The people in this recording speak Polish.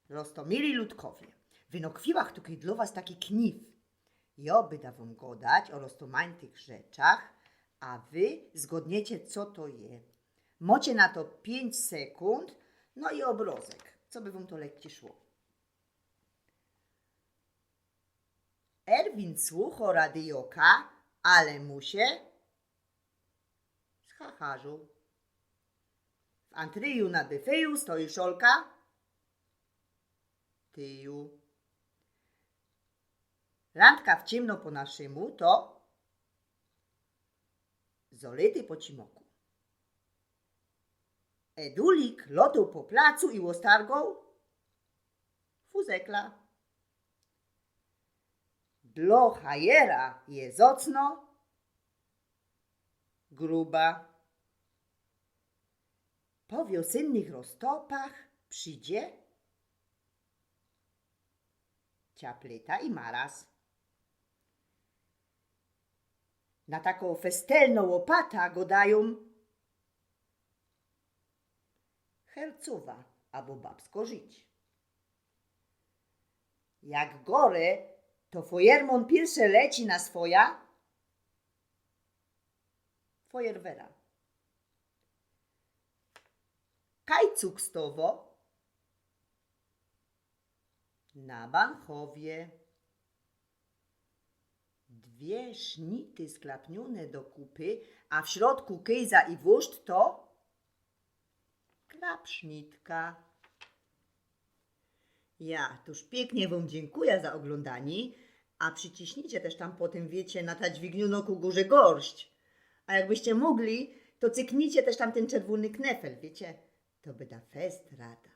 Rostomili ludkowie, wynokwiłach tukaj dla was taki kniw. Ja byda wam godać o roztomańtych rzeczach, a wy zgodniecie, co to je. Mocie na to 5 sekund, no i obrozek, co by wam to lekkie szło. Erwin słucho radioka, ale mu się schacharzył. W antryju na dyfeju stoi szolka tyju. Randka w ciemno po naszemu to zolity po cimoku. Edulik lotał po placu i łostargą fuzekla. Dla hajera jest ocno gruba. Po wiosennych roztopach przyjdzie ciapleta i maraz. Na taką festelną łopata go dają hercowa albo babsko żyć. Jak gore, to fojermon pierwsze leci na swoja fojerwera. Kaj cukstowo na Banchowie. 2 sznity sklapnione do kupy, a w środku kejza i wóżd to klapsznitka. Ja tuż pięknie wam dziękuję za oglądanie, a przyciśnijcie też tam potem, wiecie, na ta dźwigniono ku górze gorść. A jakbyście mogli, to cyknijcie też tam ten czerwony knefel, wiecie, to by da fest rada.